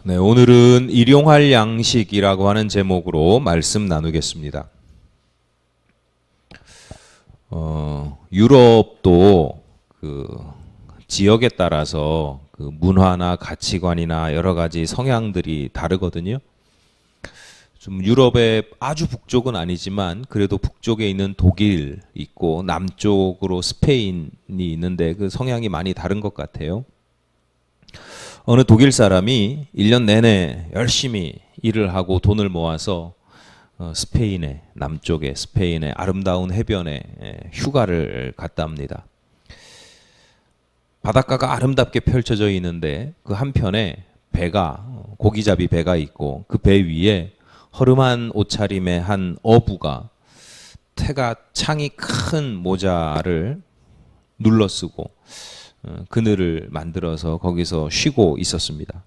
네, 오늘은 일용할 양식이라고 하는 제목으로 말씀 나누겠습니다. 유럽도 그 지역에 따라서 그 문화나 가치관이나 여러 가지 성향들이 다르거든요. 좀 유럽의 아주 북쪽은 아니지만 그래도 북쪽에 있는 독일 있고 남쪽으로 스페인이 있는데 그 성향이 많이 다른 것 같아요. 어느 독일 사람이 1년 내내 열심히 일을 하고 돈을 모아서 스페인의 남쪽에 스페인의 아름다운 해변에 휴가를 갔다 합니다. 바닷가가 아름답게 펼쳐져 있는데 그 한편에 배가 고기잡이 배가 있고 그 배 위에 허름한 옷차림의 한 어부가 태가 창이 큰 모자를 눌러쓰고 그늘을 만들어서 거기서 쉬고 있었습니다.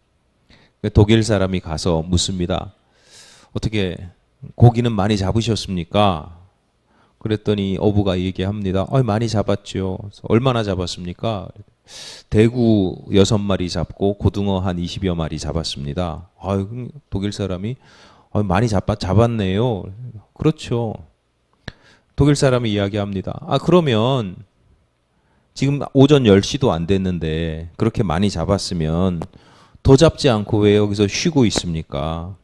독일 사람이 가서 묻습니다. 어떻게 고기는 많이 잡으셨습니까? 그랬더니 어부가 얘기합니다. 많이 잡았죠. 얼마나 잡았습니까? 대구 6마리 잡고 고등어 한 20여 마리 잡았습니다. 독일 사람이 많이 잡았네요. 그렇죠. 독일 사람이 이야기합니다. 그러면 지금 오전 10시도 안 됐는데 그렇게 많이 잡았으면 더 잡지 않고 왜 여기서 쉬고 있습니까?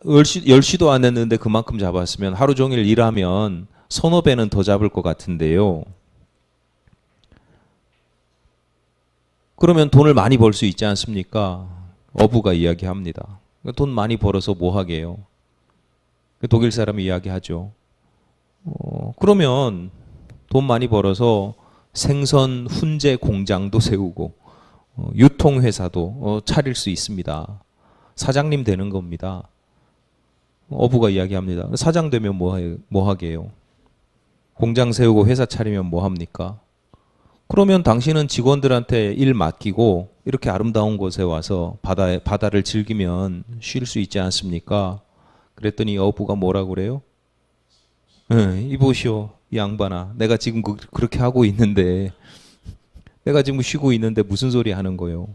10시도 안 됐는데 그만큼 잡았으면 하루 종일 일하면 서너 배는 더 잡을 것 같은데요. 그러면 돈을 많이 벌 수 있지 않습니까? 어부가 이야기합니다. 돈 많이 벌어서 뭐 하게요? 독일 사람이 이야기하죠. 그러면 돈 많이 벌어서 생선 훈제 공장도 세우고 유통회사도 차릴 수 있습니다. 사장님 되는 겁니다. 어부가 이야기합니다. 사장 되면 뭐 하게요? 공장 세우고 회사 차리면 뭐 합니까? 그러면 당신은 직원들한테 일 맡기고 이렇게 아름다운 곳에 와서 바다를 즐기면 쉴 수 있지 않습니까? 그랬더니 어부가 뭐라고 그래요? 이보시오, 이 양반아. 내가 지금 그렇게 하고 있는데, 내가 지금 쉬고 있는데 무슨 소리 하는 거요?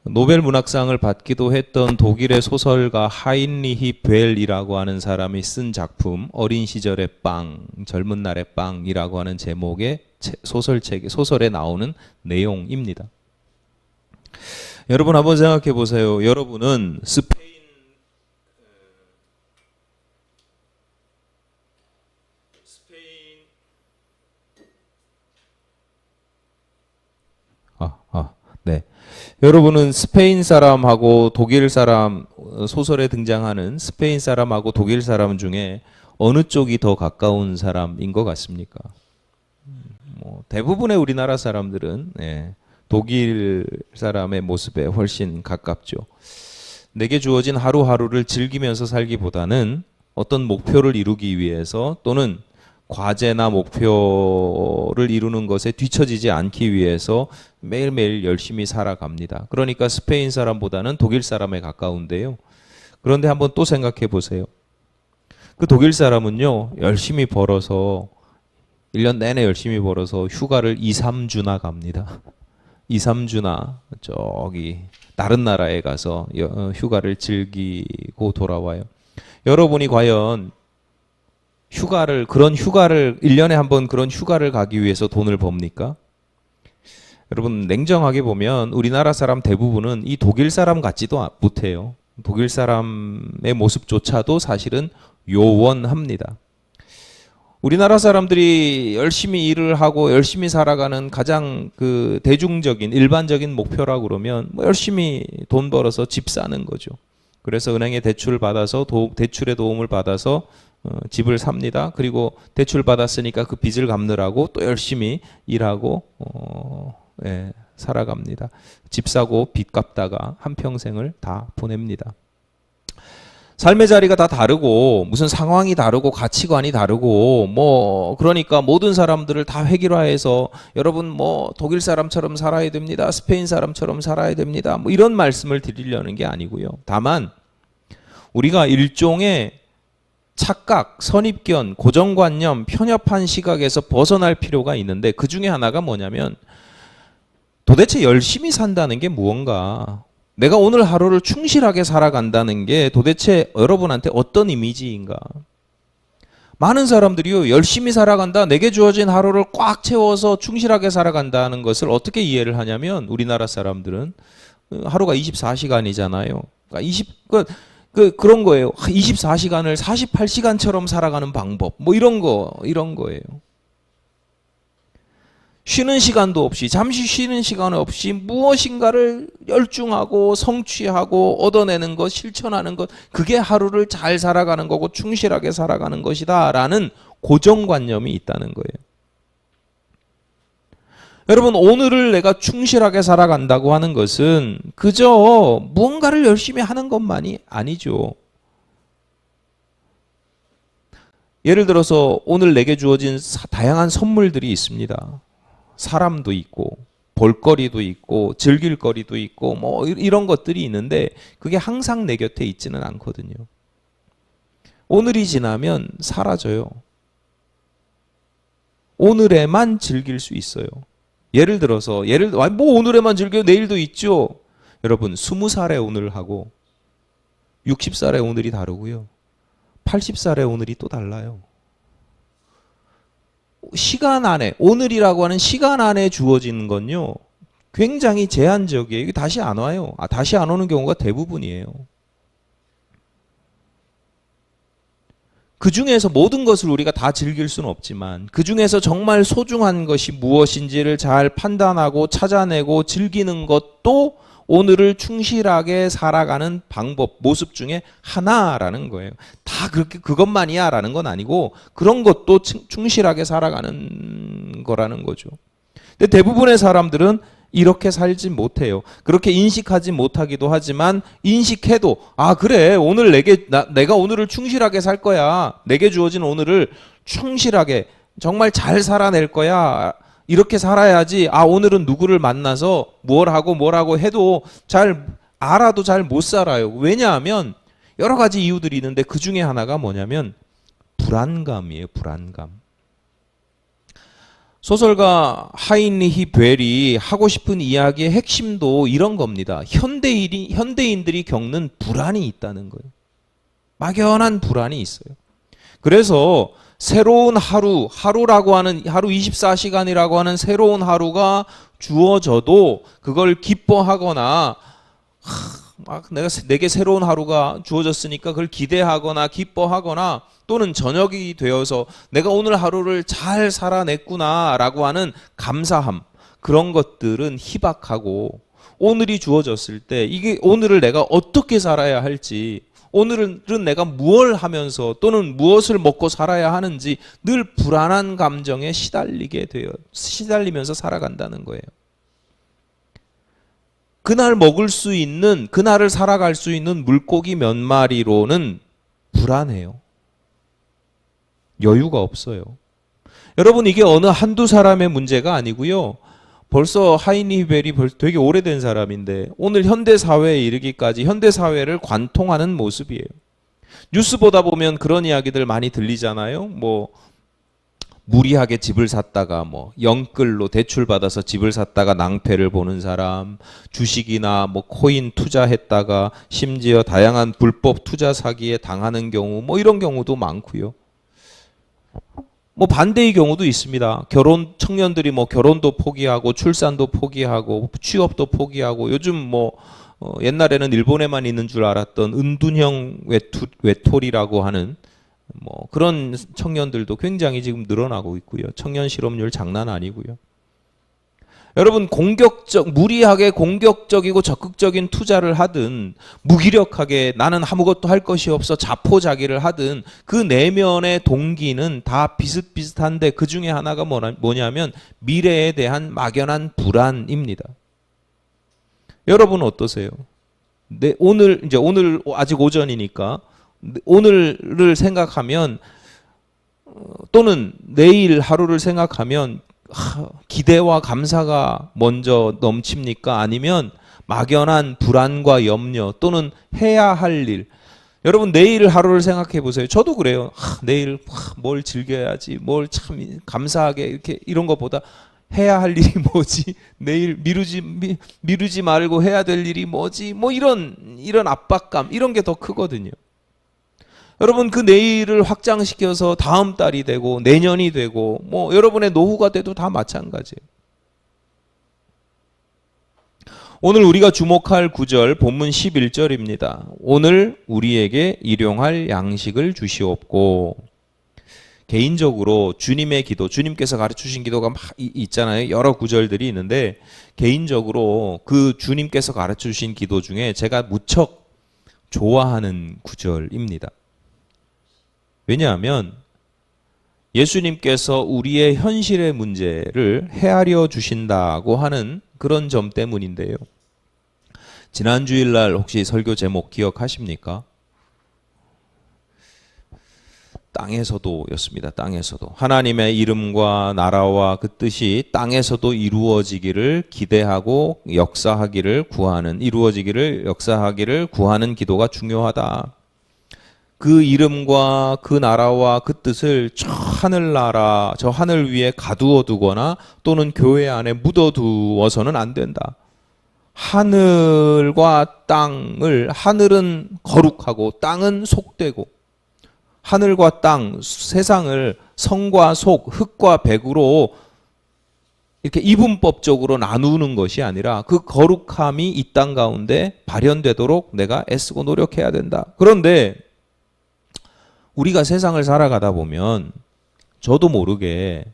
노벨 문학상을 받기도 했던 독일의 소설가 하인리히 벨이라고 하는 사람이 쓴 작품 어린 시절의 빵, 젊은 날의 빵이라고 하는 제목의 소설에 나오는 내용입니다. 여러분 한번 생각해 보세요. 여러분은 네. 여러분은 스페인 사람하고 독일 사람, 소설에 등장하는 스페인 사람하고 독일 사람 중에 어느 쪽이 더 가까운 사람인 것 같습니까? 대부분의 우리나라 사람들은 독일 사람의 모습에 훨씬 가깝죠. 내게 주어진 하루하루를 즐기면서 살기보다는 어떤 목표를 이루기 위해서 또는 과제나 목표를 이루는 것에 뒤처지지 않기 위해서 매일매일 열심히 살아갑니다. 그러니까 스페인 사람보다는 독일 사람에 가까운데요. 그런데 한번 또 생각해 보세요. 그 독일 사람은요, 열심히 벌어서 1년 내내 열심히 벌어서 휴가를 2, 3주나 갑니다. 2, 3주나 저기 다른 나라에 가서 휴가를 즐기고 돌아와요. 여러분이 과연 그런 휴가를 1년에 한 번 그런 휴가를 가기 위해서 돈을 법니까? 여러분 냉정하게 보면 우리나라 사람 대부분은 이 독일 사람 같지도 못해요. 독일 사람의 모습조차도 사실은 요원합니다. 우리나라 사람들이 열심히 일을 하고 열심히 살아가는 가장 그 대중적인 일반적인 목표라고 그러면 열심히 돈 벌어서 집 사는 거죠. 그래서 은행에 대출을 받아서 대출의 도움을 받아서 집을 삽니다. 그리고 대출 받았으니까 그 빚을 갚느라고 또 열심히 일하고 살아갑니다. 집 사고 빚 갚다가 한평생을 다 보냅니다. 삶의 자리가 다 다르고 무슨 상황이 다르고 가치관이 다르고 그러니까 모든 사람들을 다 획일화해서 여러분 독일 사람처럼 살아야 됩니다. 스페인 사람처럼 살아야 됩니다. 이런 말씀을 드리려는 게 아니고요. 다만 우리가 일종의 착각, 선입견, 고정관념, 편협한 시각에서 벗어날 필요가 있는데 그 중에 하나가 뭐냐면 도대체 열심히 산다는 게 무언가 내가 오늘 하루를 충실하게 살아간다는 게 도대체 여러분한테 어떤 이미지인가? 많은 사람들이요, 열심히 살아간다, 내게 주어진 하루를 꽉 채워서 충실하게 살아간다는 것을 어떻게 이해를 하냐면, 우리나라 사람들은 하루가 24시간이잖아요. 그러니까 그런 거예요. 24시간을 48시간처럼 살아가는 방법. 뭐 이런 거예요. 쉬는 시간도 없이, 잠시 쉬는 시간 없이 무엇인가를 열중하고 성취하고 얻어내는 것, 실천하는 것, 그게 하루를 잘 살아가는 거고 충실하게 살아가는 것이다 라는 고정관념이 있다는 거예요. 여러분, 오늘을 내가 충실하게 살아간다고 하는 것은 그저 무언가를 열심히 하는 것만이 아니죠. 예를 들어서 오늘 내게 주어진 다양한 선물들이 있습니다. 사람도 있고 볼거리도 있고 즐길 거리도 있고 뭐 이런 것들이 있는데 그게 항상 내 곁에 있지는 않거든요. 오늘이 지나면 사라져요. 오늘에만 즐길 수 있어요. 예를 들어서 뭐 오늘에만 즐겨요? 내일도 있죠. 여러분, 20살의 오늘하고 60살의 오늘이 다르고요. 80살의 오늘이 또 달라요. 시간 안에, 오늘이라고 하는 시간 안에 주어지는 건요, 굉장히 제한적이에요. 이게 다시 안 와요. 다시 안 오는 경우가 대부분이에요. 그 중에서 모든 것을 우리가 다 즐길 수는 없지만 그 중에서 정말 소중한 것이 무엇인지를 잘 판단하고 찾아내고 즐기는 것도 오늘을 충실하게 살아가는 방법, 모습 중에 하나라는 거예요. 다 그렇게 그것만이야 라는 건 아니고 그런 것도 충실하게 살아가는 거라는 거죠. 근데 대부분의 사람들은 이렇게 살지 못해요. 그렇게 인식하지 못하기도 하지만 인식해도 그래, 오늘 내가 오늘을 충실하게 살 거야. 내게 주어진 오늘을 충실하게 정말 잘 살아낼 거야. 이렇게 살아야지. 오늘은 누구를 만나서 뭘 하고 해도 잘 알아도 잘 못 살아요. 왜냐하면 여러 가지 이유들이 있는데 그 중에 하나가 뭐냐면 불안감이에요. 불안감. 소설가 하인리히 벨이 하고 싶은 이야기의 핵심도 이런 겁니다. 현대인들이 겪는 불안이 있다는 거예요. 막연한 불안이 있어요. 그래서 새로운 하루라고 하는, 하루 24시간이라고 하는 새로운 하루가 주어져도 그걸 기뻐하거나 내게 새로운 하루가 주어졌으니까 그걸 기대하거나 기뻐하거나 또는 저녁이 되어서 내가 오늘 하루를 잘 살아냈구나 라고 하는 감사함, 그런 것들은 희박하고 오늘이 주어졌을 때 이게 오늘을 내가 어떻게 살아야 할지, 오늘은 내가 무엇을 하면서 또는 무엇을 먹고 살아야 하는지 늘 불안한 감정에 시달리면서 살아간다는 거예요. 그날 먹을 수 있는, 그날을 살아갈 수 있는 물고기 몇 마리로는 불안해요. 여유가 없어요. 여러분, 이게 어느 한두 사람의 문제가 아니고요. 벌써 하인리히 벨이 되게 오래된 사람인데 오늘 현대사회에 이르기까지 현대사회를 관통하는 모습이에요. 뉴스 보다 보면 그런 이야기들 많이 들리잖아요. 무리하게 집을 샀다가 영끌로 대출받아서 집을 샀다가 낭패를 보는 사람, 주식이나 코인 투자했다가 심지어 다양한 불법 투자 사기에 당하는 경우 이런 경우도 많고요. 반대의 경우도 있습니다. 청년들이 결혼도 포기하고 출산도 포기하고 취업도 포기하고 요즘 옛날에는 일본에만 있는 줄 알았던 은둔형 외톨이라고 하는 그런 청년들도 굉장히 지금 늘어나고 있고요. 청년 실업률 장난 아니고요. 여러분, 무리하게 공격적이고 적극적인 투자를 하든 무기력하게 나는 아무것도 할 것이 없어 자포자기를 하든 그 내면의 동기는 다 비슷비슷한데 그 중에 하나가 뭐냐면 미래에 대한 막연한 불안입니다. 여러분은 어떠세요? 오늘 아직 오전이니까 오늘을 생각하면 또는 내일 하루를 생각하면 기대와 감사가 먼저 넘칩니까? 아니면 막연한 불안과 염려 또는 해야 할 일. 여러분, 내일 하루를 생각해 보세요. 저도 그래요. 내일 뭘 즐겨야지, 뭘 참 감사하게 이런 것보다 해야 할 일이 뭐지? 내일 미루지 말고 해야 될 일이 뭐지? 뭐 이런 압박감, 이런 게 더 크거든요. 여러분, 그 내일을 확장시켜서 다음 달이 되고 내년이 되고 뭐 여러분의 노후가 돼도 다 마찬가지예요. 오늘 우리가 주목할 구절 본문 11절입니다. 오늘 우리에게 일용할 양식을 주시옵고. 개인적으로 주님의 기도, 주님께서 가르치신 기도가 막 있잖아요. 여러 구절들이 있는데 개인적으로 그 주님께서 가르치신 기도 중에 제가 무척 좋아하는 구절입니다. 왜냐하면 예수님께서 우리의 현실의 문제를 헤아려 주신다고 하는 그런 점 때문인데요. 지난 주일날 혹시 설교 제목 기억하십니까? 땅에서도 였습니다. 땅에서도. 하나님의 이름과 나라와 그 뜻이 땅에서도 이루어지기를 기대하고 이루어지기를 역사하기를 구하는 기도가 중요하다. 그 이름과 그 나라와 그 뜻을 저 하늘나라, 저 하늘 위에 가두어 두거나 또는 교회 안에 묻어두어서는 안 된다. 하늘과 땅을, 하늘은 거룩하고 땅은 속되고, 하늘과 땅, 세상을 성과 속, 흙과 백으로 이렇게 이분법적으로 나누는 것이 아니라 그 거룩함이 이 땅 가운데 발현되도록 내가 애쓰고 노력해야 된다. 그런데 우리가 세상을 살아가다 보면 저도 모르게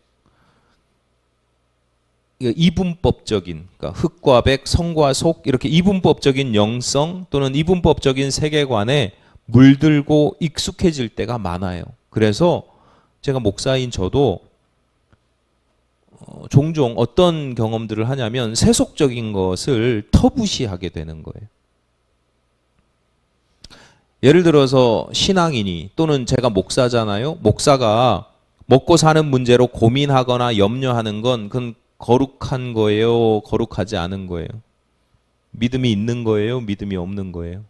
이분법적인, 그러니까 흙과 백, 성과 속, 이렇게 이분법적인 영성 또는 이분법적인 세계관에 물들고 익숙해질 때가 많아요. 그래서 제가 목사인 저도 종종 어떤 경험들을 하냐면 세속적인 것을 터부시하게 되는 거예요. 예를 들어서 신앙인이, 또는 제가 목사잖아요. 목사가 먹고 사는 문제로 고민하거나 염려하는 건 그건 거룩한 거예요? 거룩하지 않은 거예요? 믿음이 있는 거예요? 믿음이 없는 거예요?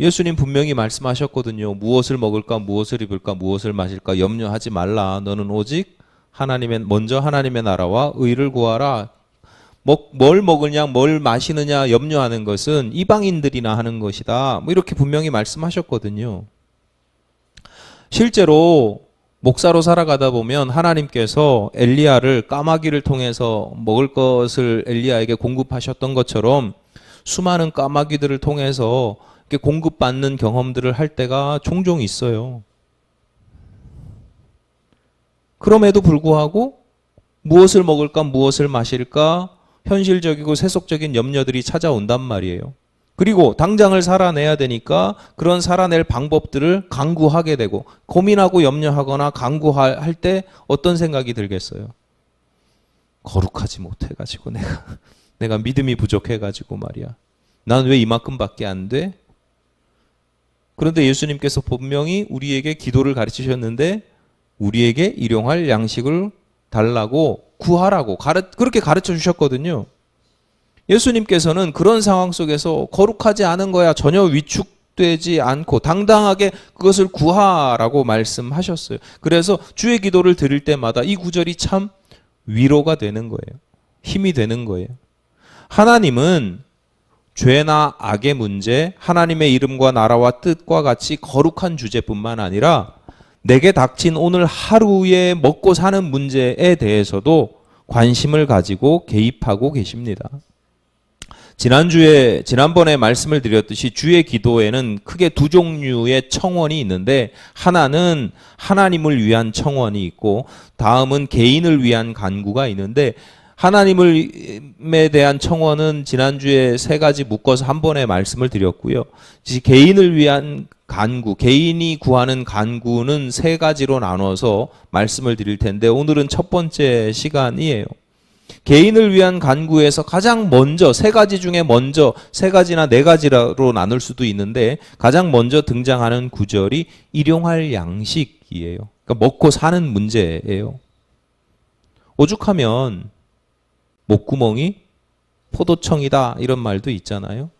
예수님 분명히 말씀하셨거든요. 무엇을 먹을까, 무엇을 입을까, 무엇을 마실까 염려하지 말라. 너는 오직 먼저 하나님의 나라와 의를 구하라. 뭘 먹으냐, 뭘 마시느냐 염려하는 것은 이방인들이나 하는 것이다. 뭐 이렇게 분명히 말씀하셨거든요. 실제로 목사로 살아가다 보면 하나님께서 엘리야를 까마귀를 통해서 먹을 것을 엘리야에게 공급하셨던 것처럼 수많은 까마귀들을 통해서 이렇게 공급받는 경험들을 할 때가 종종 있어요. 그럼에도 불구하고 무엇을 먹을까, 무엇을 마실까 현실적이고 세속적인 염려들이 찾아온단 말이에요. 그리고 당장을 살아내야 되니까 그런 살아낼 방법들을 강구하게 되고, 고민하고 염려하거나 강구할 때 어떤 생각이 들겠어요? 거룩하지 못해가지고 내가 믿음이 부족해가지고 말이야. 난 왜 이만큼밖에 안 돼? 그런데 예수님께서 분명히 우리에게 기도를 가르치셨는데 우리에게 일용할 양식을 달라고, 구하라고 그렇게 가르쳐 주셨거든요. 예수님께서는 그런 상황 속에서 거룩하지 않은 거야 전혀 위축되지 않고 당당하게 그것을 구하라고 말씀하셨어요. 그래서 주의 기도를 드릴 때마다 이 구절이 참 위로가 되는 거예요. 힘이 되는 거예요. 하나님은 죄나 악의 문제, 하나님의 이름과 나라와 뜻과 같이 거룩한 주제뿐만 아니라 내게 닥친 오늘 하루에 먹고 사는 문제에 대해서도 관심을 가지고 개입하고 계십니다. 지난번에 말씀을 드렸듯이 주의 기도에는 크게 두 종류의 청원이 있는데, 하나는 하나님을 위한 청원이 있고 다음은 개인을 위한 간구가 있는데, 하나님에 대한 청원은 지난주에 세 가지 묶어서 한 번에 말씀을 드렸고요. 개인을 위한 간구, 개인이 구하는 간구는 세 가지로 나눠서 말씀을 드릴 텐데 오늘은 첫 번째 시간이에요. 개인을 위한 간구에서 가장 먼저, 세 가지 중에 먼저, 세 가지나 네 가지로 나눌 수도 있는데 가장 먼저 등장하는 구절이 일용할 양식이에요. 그러니까 먹고 사는 문제예요. 오죽하면 목구멍이 포도청이다 이런 말도 있잖아요.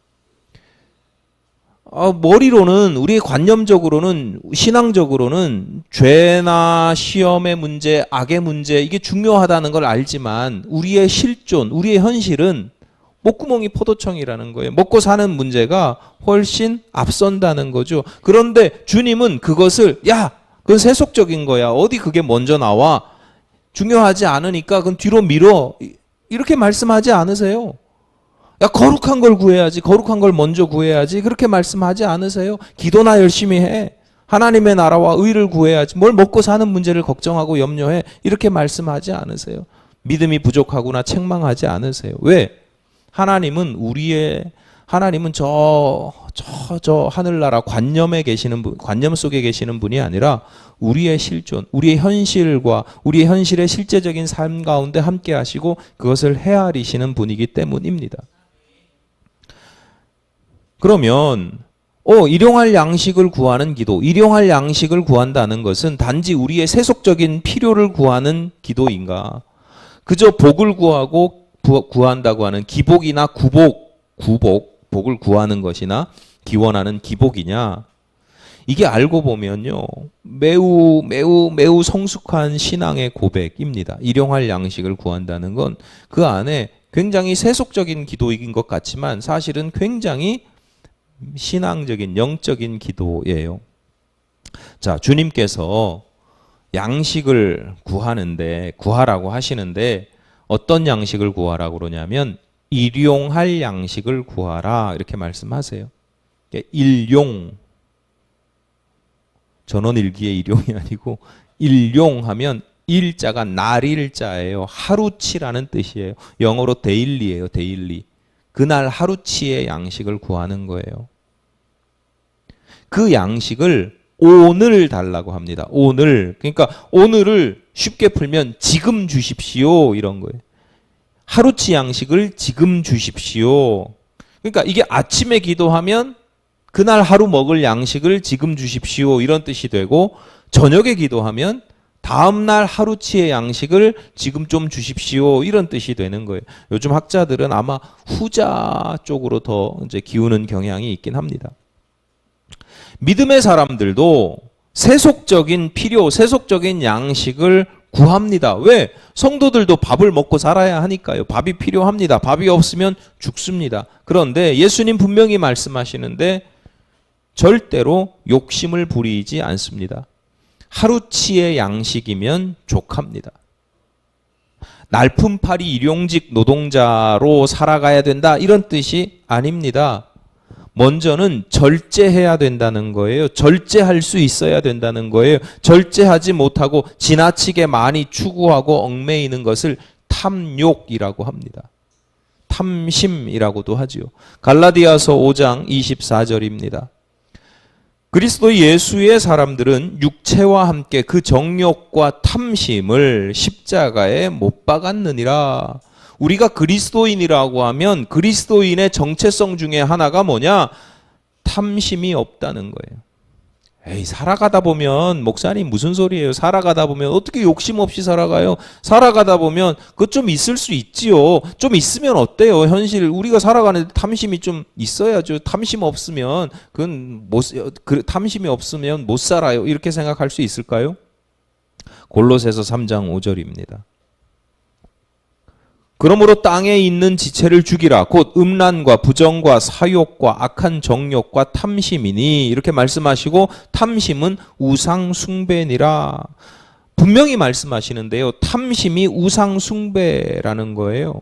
머리로는 우리의 관념적으로는 신앙적으로는 죄나 시험의 문제, 악의 문제 이게 중요하다는 걸 알지만 우리의 실존, 우리의 현실은 목구멍이 포도청이라는 거예요. 먹고 사는 문제가 훨씬 앞선다는 거죠. 그런데 주님은 그것을 그건 세속적인 거야. 어디 그게 먼저 나와. 중요하지 않으니까 그건 뒤로 밀어. 이렇게 말씀하지 않으세요. 거룩한 걸 구해야지. 거룩한 걸 먼저 구해야지. 그렇게 말씀하지 않으세요. 기도나 열심히 해. 하나님의 나라와 의를 구해야지. 뭘 먹고 사는 문제를 걱정하고 염려해. 이렇게 말씀하지 않으세요. 믿음이 부족하구나 책망하지 않으세요. 왜? 하나님은 저 하늘나라 관념에 계시는 분, 관념 속에 계시는 분이 아니라 우리의 실존, 우리의 현실과 우리의 현실의 실제적인 삶 가운데 함께 하시고 그것을 헤아리시는 분이기 때문입니다. 그러면 일용할 양식을 구하는 기도, 일용할 양식을 구한다는 것은 단지 우리의 세속적인 필요를 구하는 기도인가? 그저 복을 구한다고 하는 기복이나 복을 구하는 것이나 기원하는 기복이냐? 이게 알고 보면요, 매우 성숙한 신앙의 고백입니다. 일용할 양식을 구한다는 건 그 안에 굉장히 세속적인 기도인 것 같지만 사실은 굉장히 신앙적인 영적인 기도예요. 자, 주님께서 양식을 구하라고 하시는데 어떤 양식을 구하라고 그러냐면 일용할 양식을 구하라 이렇게 말씀하세요. 일용, 전원일기의 일용이 아니고 일용하면 일자가 날일자예요. 하루치라는 뜻이에요. 영어로 데일리예요. 데일리. 그날 하루치의 양식을 구하는 거예요. 그 양식을 오늘 달라고 합니다. 오늘. 그러니까 오늘을 쉽게 풀면 지금 주십시오 이런 거예요. 하루치 양식을 지금 주십시오. 그러니까 이게 아침에 기도하면 그날 하루 먹을 양식을 지금 주십시오 이런 뜻이 되고, 저녁에 기도하면 다음날 하루치의 양식을 지금 좀 주십시오 이런 뜻이 되는 거예요. 요즘 학자들은 아마 후자 쪽으로 더 이제 기우는 경향이 있긴 합니다. 믿음의 사람들도 세속적인 필요, 세속적인 양식을 구합니다. 왜? 성도들도 밥을 먹고 살아야 하니까요. 밥이 필요합니다. 밥이 없으면 죽습니다. 그런데 예수님 분명히 말씀하시는데 절대로 욕심을 부리지 않습니다. 하루치의 양식이면 족합니다. 날품팔이 일용직 노동자로 살아가야 된다 이런 뜻이 아닙니다. 먼저는 절제해야 된다는 거예요. 절제할 수 있어야 된다는 거예요. 절제하지 못하고 지나치게 많이 추구하고 얽매이는 것을 탐욕이라고 합니다. 탐심이라고도 하지요. 갈라디아서 5장 24절입니다. 그리스도 예수의 사람들은 육체와 함께 그 정욕과 탐심을 십자가에 못 박았느니라. 우리가 그리스도인이라고 하면 그리스도인의 정체성 중에 하나가 뭐냐? 탐심이 없다는 거예요. 에이, 살아가다 보면, 목사님 무슨 소리예요? 살아가다 보면 어떻게 욕심 없이 살아가요? 살아가다 보면 그것 좀 있을 수 있지요. 좀 있으면 어때요? 현실 우리가 살아가는데 탐심이 좀 있어야죠. 탐심 없으면 탐심이 없으면 못 살아요. 이렇게 생각할 수 있을까요? 골로새서 3장 5절입니다. 그러므로 땅에 있는 지체를 죽이라. 곧 음란과 부정과 사욕과 악한 정욕과 탐심이니 이렇게 말씀하시고, 탐심은 우상 숭배니라. 분명히 말씀하시는데요. 탐심이 우상 숭배라는 거예요.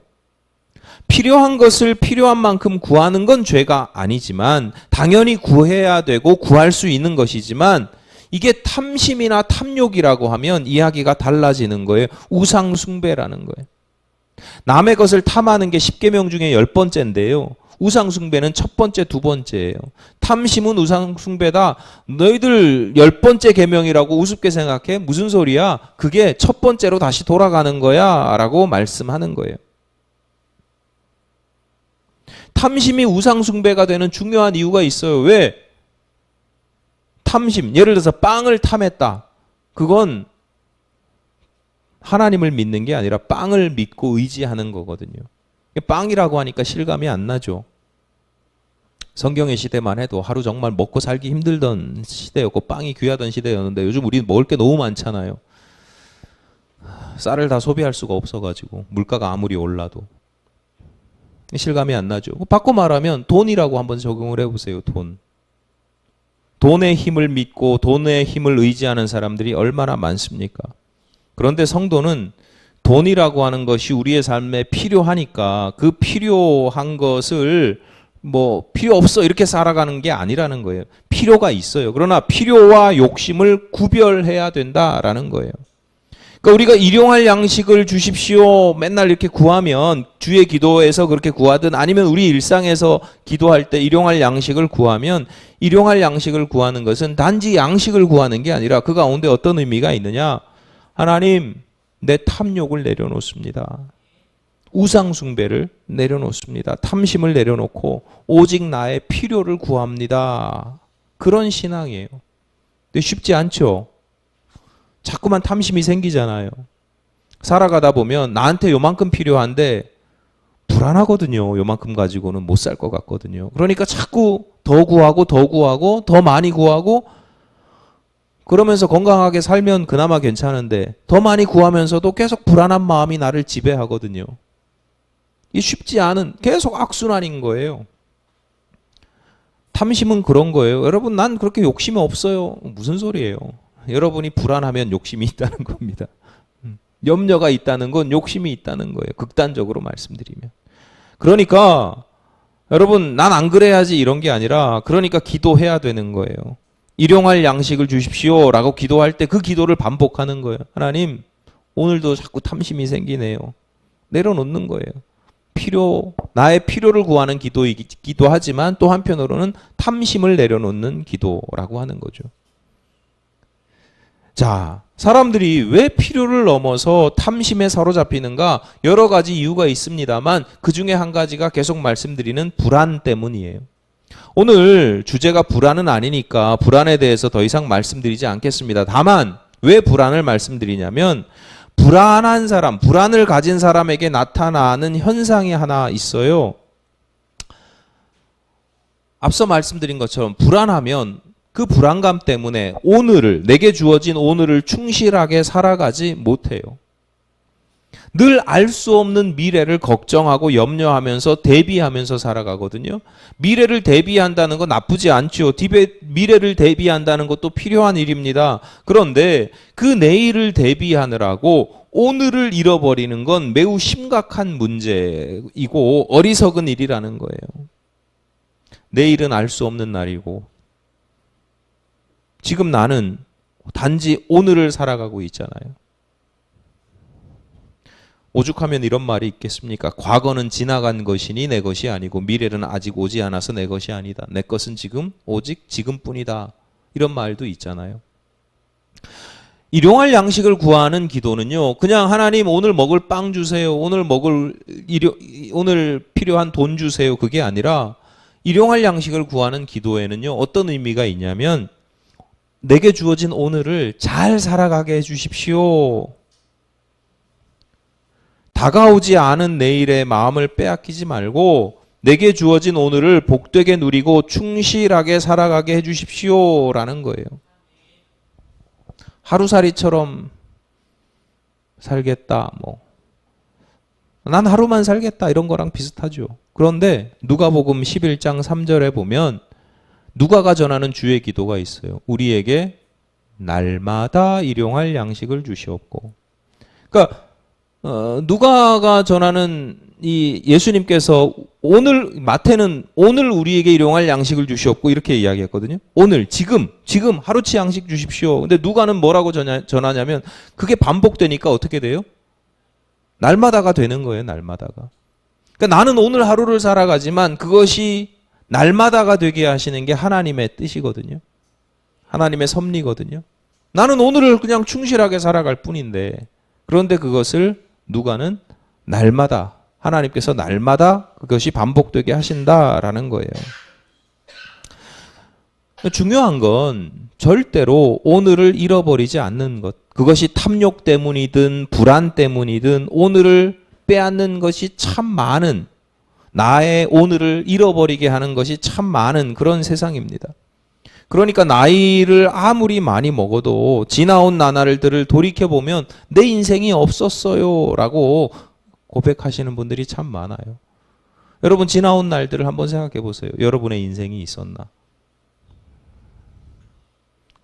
필요한 것을 필요한 만큼 구하는 건 죄가 아니지만, 당연히 구해야 되고 구할 수 있는 것이지만, 이게 탐심이나 탐욕이라고 하면 이야기가 달라지는 거예요. 우상 숭배라는 거예요. 남의 것을 탐하는 게 10계명 중에 10번째인데요. 우상숭배는 첫 번째, 두 번째예요. 탐심은 우상숭배다. 너희들 10번째 계명이라고 우습게 생각해? 무슨 소리야? 그게 첫 번째로 다시 돌아가는 거야 라고 말씀하는 거예요. 탐심이 우상숭배가 되는 중요한 이유가 있어요. 왜? 탐심, 예를 들어서 빵을 탐했다. 그건 하나님을 믿는 게 아니라 빵을 믿고 의지하는 거거든요. 빵이라고 하니까 실감이 안 나죠. 성경의 시대만 해도 하루 정말 먹고 살기 힘들던 시대였고 빵이 귀하던 시대였는데 요즘 우리는 먹을 게 너무 많잖아요. 쌀을 다 소비할 수가 없어가지고 물가가 아무리 올라도 실감이 안 나죠. 바꿔 말하면 돈이라고 한번 적용을 해보세요. 돈. 돈의 힘을 믿고 돈의 힘을 의지하는 사람들이 얼마나 많습니까? 그런데 성도는 돈이라고 하는 것이 우리의 삶에 필요하니까 그 필요한 것을 필요 없어 이렇게 살아가는 게 아니라는 거예요. 필요가 있어요. 그러나 필요와 욕심을 구별해야 된다라는 거예요. 그러니까 우리가 일용할 양식을 주십시오 맨날 이렇게 구하면 주의 기도에서 그렇게 구하든 아니면 우리 일상에서 기도할 때 일용할 양식을 구하면 일용할 양식을 구하는 것은 단지 양식을 구하는 게 아니라 그 가운데 어떤 의미가 있느냐? 하나님, 내 탐욕을 내려놓습니다. 우상 숭배를 내려놓습니다. 탐심을 내려놓고 오직 나의 필요를 구합니다. 그런 신앙이에요. 근데 쉽지 않죠. 자꾸만 탐심이 생기잖아요. 살아가다 보면 나한테 요만큼 필요한데 불안하거든요. 요만큼 가지고는 못 살 것 같거든요. 그러니까 자꾸 더 구하고 더 구하고 더 많이 구하고 그러면서 건강하게 살면 그나마 괜찮은데 더 많이 구하면서도 계속 불안한 마음이 나를 지배하거든요. 이게 쉽지 않은 계속 악순환인 거예요. 탐심은 그런 거예요. 여러분 난 그렇게 욕심이 없어요. 무슨 소리예요. 여러분이 불안하면 욕심이 있다는 겁니다. 염려가 있다는 건 욕심이 있다는 거예요. 극단적으로 말씀드리면. 그러니까 여러분 난 안 그래야지 이런 게 아니라 그러니까 기도해야 되는 거예요. 일용할 양식을 주십시오 라고 기도할 때 그 기도를 반복하는 거예요. 하나님 오늘도 자꾸 탐심이 생기네요. 내려놓는 거예요. 나의 필요를 구하는 기도이기도 하지만 또 한편으로는 탐심을 내려놓는 기도라고 하는 거죠. 자, 사람들이 왜 필요를 넘어서 탐심에 사로잡히는가? 여러 가지 이유가 있습니다만 그 중에 한 가지가 계속 말씀드리는 불안 때문이에요. 오늘 주제가 불안은 아니니까 불안에 대해서 더 이상 말씀드리지 않겠습니다. 다만 왜 불안을 말씀드리냐면 불안한 사람, 불안을 가진 사람에게 나타나는 현상이 하나 있어요. 앞서 말씀드린 것처럼 불안하면 그 불안감 때문에 내게 주어진 오늘을 충실하게 살아가지 못해요. 늘 알 수 없는 미래를 걱정하고 염려하면서 대비하면서 살아가거든요. 미래를 대비한다는 건 나쁘지 않죠. 미래를 대비한다는 것도 필요한 일입니다. 그런데 그 내일을 대비하느라고 오늘을 잃어버리는 건 매우 심각한 문제이고 어리석은 일이라는 거예요. 내일은 알 수 없는 날이고 지금 나는 단지 오늘을 살아가고 있잖아요. 오죽하면 이런 말이 있겠습니까? 과거는 지나간 것이니 내 것이 아니고 미래는 아직 오지 않아서 내 것이 아니다. 내 것은 지금 오직 지금뿐이다. 이런 말도 있잖아요. 일용할 양식을 구하는 기도는요. 그냥 하나님 오늘 먹을 빵 주세요. 오늘 필요한 돈 주세요. 그게 아니라 일용할 양식을 구하는 기도에는요. 어떤 의미가 있냐면 내게 주어진 오늘을 잘 살아가게 해주십시오. 다가오지 않은 내일의 마음을 빼앗기지 말고 내게 주어진 오늘을 복되게 누리고 충실하게 살아가게 해주십시오 라는 거예요. 하루살이처럼 살겠다 난 하루만 살겠다 이런 거랑 비슷하죠. 그런데 누가복음 11장 3절에 보면 누가가 전하는 주의 기도가 있어요. 우리에게 날마다 일용할 양식을 주시옵고. 그러니까 누가가 전하는 이 예수님께서 마태는 오늘 우리에게 일용할 양식을 주시옵고 이렇게 이야기했거든요. 오늘 지금 하루치 양식 주십시오. 근데 누가는 뭐라고 전하냐면 그게 반복되니까 어떻게 돼요? 날마다가 되는 거예요. 날마다가. 그러니까 나는 오늘 하루를 살아가지만 그것이 날마다가 되게 하시는 게 하나님의 뜻이거든요. 하나님의 섭리거든요. 나는 오늘을 그냥 충실하게 살아갈 뿐인데 그런데 그것을 누가는 날마다 하나님께서 날마다 그것이 반복되게 하신다라는 거예요. 중요한 건 절대로 오늘을 잃어버리지 않는 것. 그것이 탐욕 때문이든 불안 때문이든 오늘을 빼앗는 것이 참 많은 나의 오늘을 잃어버리게 하는 것이 참 많은 그런 세상입니다. 그러니까 나이를 아무리 많이 먹어도 지나온 나날들을 돌이켜보면 내 인생이 없었어요 라고 고백하시는 분들이 참 많아요. 여러분 지나온 날들을 한번 생각해 보세요. 여러분의 인생이 있었나?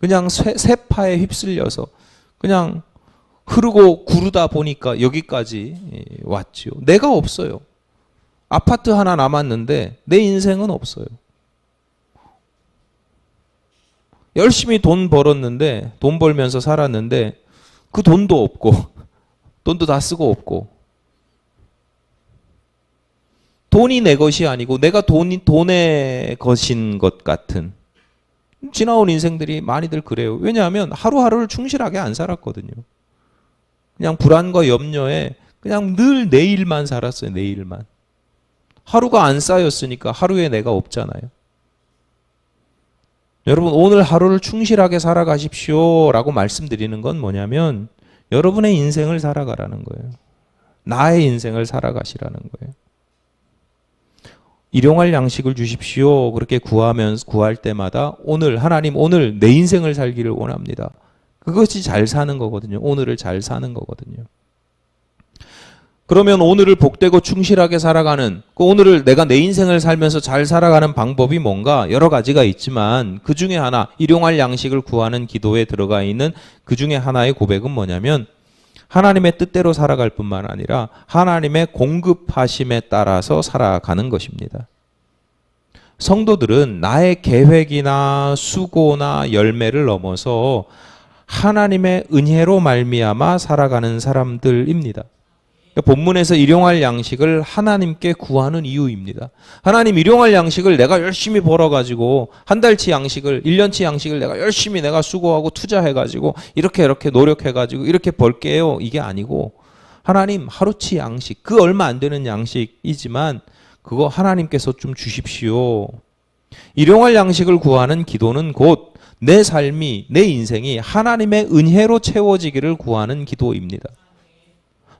그냥 쇠파에 휩쓸려서 그냥 흐르고 구르다 보니까 여기까지 왔지요. 내가 없어요. 아파트 하나 남았는데 내 인생은 없어요. 열심히 돈 벌었는데 돈 벌면서 살았는데 그 돈도 없고 돈도 다 쓰고 없고 돈이 내 것이 아니고 내가 돈의 것인 것 같은 지나온 인생들이 많이들 그래요. 왜냐하면 하루하루를 충실하게 안 살았거든요. 그냥 불안과 염려에 그냥 늘 내일만 살았어요. 내일만. 하루가 안 쌓였으니까 하루에 내가 없잖아요. 여러분 오늘 하루를 충실하게 살아가십시오 라고 말씀드리는 건 뭐냐면 여러분의 인생을 살아가라는 거예요. 나의 인생을 살아가시라는 거예요. 일용할 양식을 주십시오 그렇게 구할 때마다 오늘 하나님 오늘 내 인생을 살기를 원합니다. 그것이 잘 사는 거거든요. 오늘을 잘 사는 거거든요. 그러면 오늘을 복되고 충실하게 살아가는 그 오늘을 내가 내 인생을 살면서 잘 살아가는 방법이 뭔가 여러 가지가 있지만 그 중에 하나 일용할 양식을 구하는 기도에 들어가 있는 그 중에 하나의 고백은 뭐냐면 하나님의 뜻대로 살아갈 뿐만 아니라 하나님의 공급하심에 따라서 살아가는 것입니다. 성도들은 나의 계획이나 수고나 열매를 넘어서 하나님의 은혜로 말미암아 살아가는 사람들입니다. 본문에서 일용할 양식을 하나님께 구하는 이유입니다. 하나님 일용할 양식을 내가 열심히 벌어가지고 한 달치 양식을 1년치 양식을 내가 수고하고 투자해가지고 이렇게 노력해가지고 이렇게 벌게요. 이게 아니고 하나님 하루치 양식 그 얼마 안 되는 양식이지만 그거 하나님께서 좀 주십시오. 일용할 양식을 구하는 기도는 곧 내 삶이 내 인생이 하나님의 은혜로 채워지기를 구하는 기도입니다.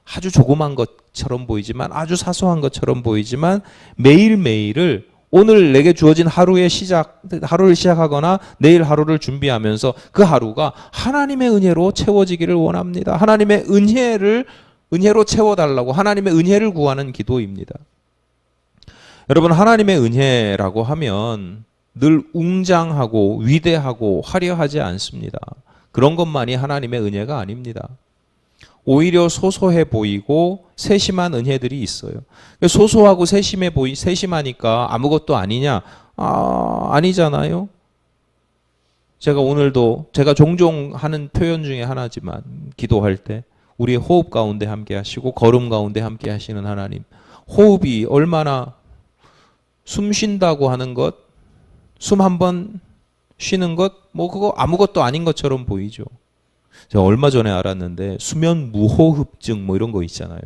아주 조그만 것처럼 보이지만 아주 사소한 것처럼 보이지만 매일매일을 오늘 내게 주어진 하루를 시작하거나 내일 하루를 준비하면서 그 하루가 하나님의 은혜로 채워지기를 원합니다. 하나님의 은혜로 채워달라고 하나님의 은혜를 구하는 기도입니다. 여러분 하나님의 은혜라고 하면 늘 웅장하고 위대하고 화려하지 않습니다. 그런 것만이 하나님의 은혜가 아닙니다. 오히려 소소해 보이고 세심한 은혜들이 있어요. 소소하고 세심하니까 아무것도 아니냐? 아니잖아요. 제가 종종 하는 표현 중에 하나지만 기도할 때 우리의 호흡 가운데 함께 하시고 걸음 가운데 함께 하시는 하나님. 호흡이 얼마나 숨 쉰다고 하는 것, 숨 한 번 쉬는 것, 그거 아무것도 아닌 것처럼 보이죠. 제가 얼마 전에 알았는데 수면 무호흡증 이런 거 있잖아요.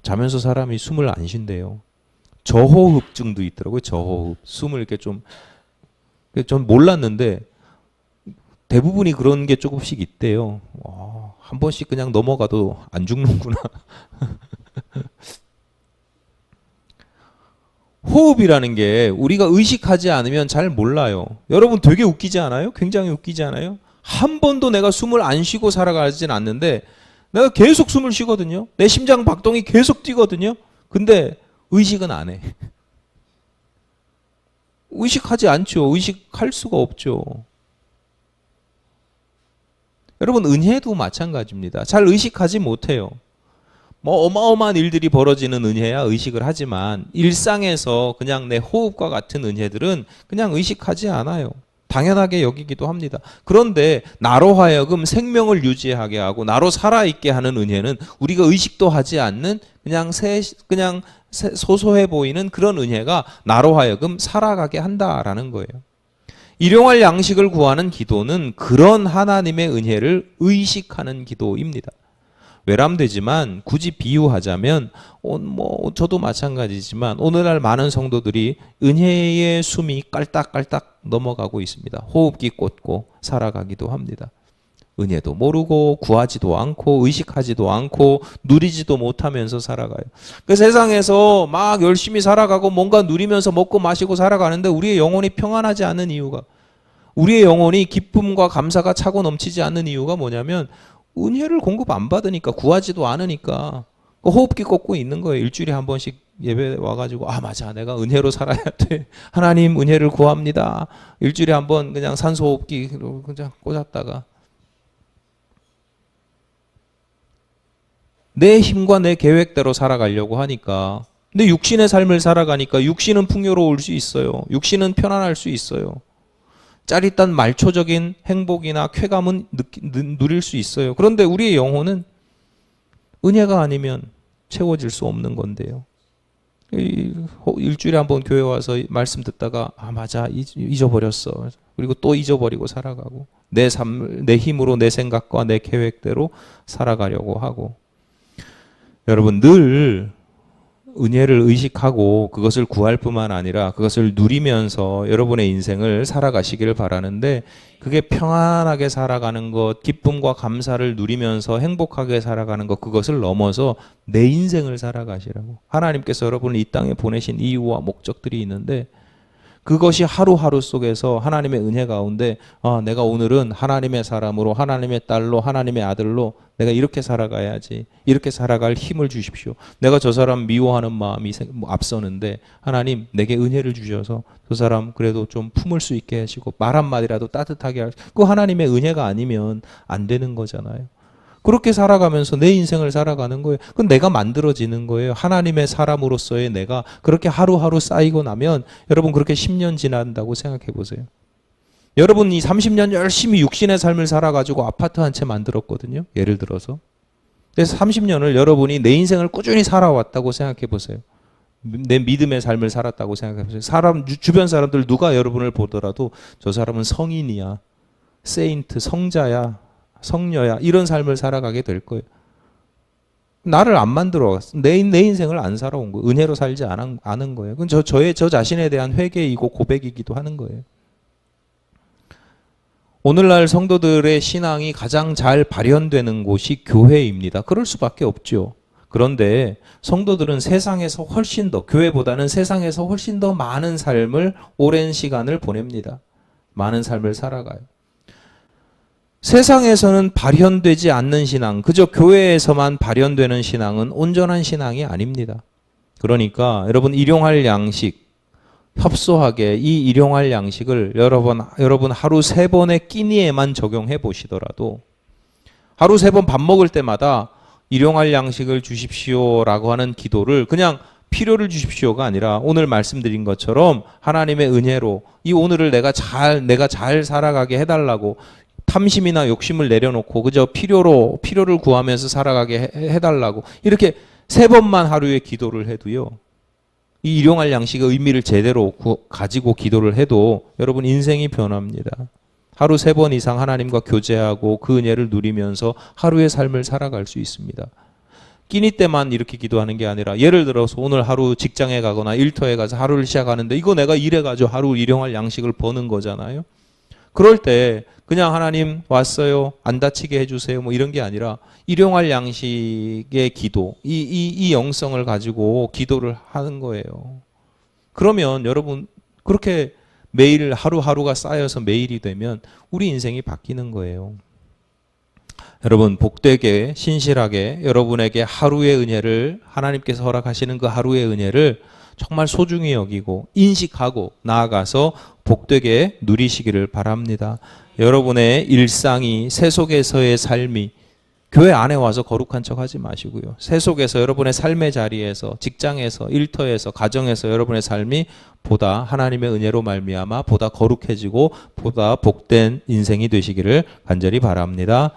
자면서 사람이 숨을 안 쉰대요. 저호흡증도 있더라고요. 저호흡. 숨을 이렇게 전 몰랐는데 대부분이 그런 게 조금씩 있대요. 한 번씩 그냥 넘어가도 안 죽는구나. 호흡이라는 게 우리가 의식하지 않으면 잘 몰라요. 여러분 되게 웃기지 않아요? 굉장히 웃기지 않아요? 한 번도 내가 숨을 안 쉬고 살아가진 않는데 내가 계속 숨을 쉬거든요. 내 심장 박동이 계속 뛰거든요. 근데 의식은 안 해. 의식하지 않죠. 의식할 수가 없죠. 여러분 은혜도 마찬가지입니다. 잘 의식하지 못해요. 어마어마한 일들이 벌어지는 은혜야 의식을 하지만 일상에서 그냥 내 호흡과 같은 은혜들은 그냥 의식하지 않아요. 당연하게 여기기도 합니다. 그런데 나로 하여금 생명을 유지하게 하고 나로 살아있게 하는 은혜는 우리가 의식도 하지 않는 그냥 소소해 보이는 그런 은혜가 나로 하여금 살아가게 한다라는 거예요. 일용할 양식을 구하는 기도는 그런 하나님의 은혜를 의식하는 기도입니다. 외람되지만 굳이 비유하자면 저도 마찬가지지만 오늘날 많은 성도들이 은혜의 숨이 깔딱깔딱 넘어가고 있습니다. 호흡기 꽂고 살아가기도 합니다. 은혜도 모르고 구하지도 않고 의식하지도 않고 누리지도 못하면서 살아가요. 그 세상에서 막 열심히 살아가고 뭔가 누리면서 먹고 마시고 살아가는데 우리의 영혼이 평안하지 않은 이유가, 우리의 영혼이 기쁨과 감사가 차고 넘치지 않는 이유가 뭐냐면 은혜를 공급 안 받으니까, 구하지도 않으니까 호흡기 꺾고 있는 거예요. 일주일에 한 번씩 예배 와가지고 아 맞아 내가 은혜로 살아야 돼, 하나님 은혜를 구합니다. 일주일에 한 번 그냥 산소호흡기 그냥 꽂았다가 내 힘과 내 계획대로 살아가려고 하니까, 근데 육신의 삶을 살아가니까 육신은 풍요로울 수 있어요. 육신은 편안할 수 있어요. 짜릿한 말초적인 행복이나 쾌감은 누릴 수 있어요. 그런데 우리의 영혼은 은혜가 아니면 채워질 수 없는 건데요. 일주일에 한 번 교회 와서 말씀 듣다가 아 맞아 잊어버렸어. 그리고 또 잊어버리고 살아가고 내 삶을 내 힘으로 내 생각과 내 계획대로 살아가려고 하고, 여러분 늘 은혜를 의식하고 그것을 구할 뿐만 아니라 그것을 누리면서 여러분의 인생을 살아가시기를 바라는데, 그게 평안하게 살아가는 것, 기쁨과 감사를 누리면서 행복하게 살아가는 것, 그것을 넘어서 내 인생을 살아가시라고 하나님께서 여러분을 이 땅에 보내신 이유와 목적들이 있는데, 그것이 하루하루 속에서 하나님의 은혜 가운데 아, 내가 오늘은 하나님의 사람으로, 하나님의 딸로, 하나님의 아들로 내가 이렇게 살아가야지, 이렇게 살아갈 힘을 주십시오. 내가 저 사람 미워하는 마음이 앞서는데 하나님 내게 은혜를 주셔서 저 사람 그래도 좀 품을 수 있게 하시고 말 한마디라도 따뜻하게 하시고, 그 하나님의 은혜가 아니면 안 되는 거잖아요. 그렇게 살아가면서 내 인생을 살아가는 거예요. 그건 내가 만들어지는 거예요. 하나님의 사람으로서의 내가 그렇게 하루하루 쌓이고 나면 여러분 그렇게 10년 지난다고 생각해 보세요. 여러분 이 30년 열심히 육신의 삶을 살아가지고 아파트 한 채 만들었거든요. 예를 들어서. 그래서 30년을 여러분이 내 인생을 꾸준히 살아왔다고 생각해 보세요. 내 믿음의 삶을 살았다고 생각해 보세요. 주변 사람들 누가 여러분을 보더라도 저 사람은 성인이야, 세인트, 성자야, 성녀야, 이런 삶을 살아가게 될 거예요. 나를 안 만들어 내 인생을 안 살아온 거예요. 은혜로 살지 않은 거예요. 그건 저 자신에 대한 회개이고 고백이기도 하는 거예요. 오늘날 성도들의 신앙이 가장 잘 발현되는 곳이 교회입니다. 그럴 수밖에 없죠. 그런데 성도들은 세상에서 훨씬 더, 교회보다는 세상에서 훨씬 더 많은 삶을, 오랜 시간을 보냅니다. 많은 삶을 살아가요. 세상에서는 발현되지 않는 신앙, 그저 교회에서만 발현되는 신앙은 온전한 신앙이 아닙니다. 그러니까 여러분 일용할 양식, 협소하게 이 일용할 양식을 여러분 하루 3번의 끼니에만 적용해 보시더라도, 하루 3번 밥 먹을 때마다 일용할 양식을 주십시오라고 하는 기도를 그냥 필요를 주십시오가 아니라 오늘 말씀드린 것처럼 하나님의 은혜로 이 오늘을 내가 잘 살아가게 해달라고 탐심이나 욕심을 내려놓고 그저 필요를 구하면서 살아가게 해달라고 이렇게 3번만 하루에 기도를 해도요, 이 일용할 양식의 의미를 제대로 가지고 기도를 해도 여러분 인생이 변합니다. 하루 3번 이상 하나님과 교제하고 그 은혜를 누리면서 하루의 삶을 살아갈 수 있습니다. 끼니 때만 이렇게 기도하는 게 아니라, 예를 들어서 오늘 하루 직장에 가거나 일터에 가서 하루를 시작하는데 이거 내가 일해가지고 하루 일용할 양식을 버는 거잖아요. 그럴 때 그냥 하나님 왔어요, 안 다치게 해주세요 뭐 이런 게 아니라 일용할 양식의 기도, 이 영성을 가지고 기도를 하는 거예요. 그러면 여러분 그렇게 매일 하루하루가 쌓여서 매일이 되면 우리 인생이 바뀌는 거예요. 여러분 복되게 신실하게 여러분에게 하루의 은혜를, 하나님께서 허락하시는 그 하루의 은혜를 정말 소중히 여기고 인식하고 나아가서 복되게 누리시기를 바랍니다. 여러분의 일상이, 세속에서의 삶이, 교회 안에 와서 거룩한 척 하지 마시고요. 세속에서 여러분의 삶의 자리에서, 직장에서, 일터에서, 가정에서 여러분의 삶이 보다 하나님의 은혜로 말미암아 보다 거룩해지고 보다 복된 인생이 되시기를 간절히 바랍니다.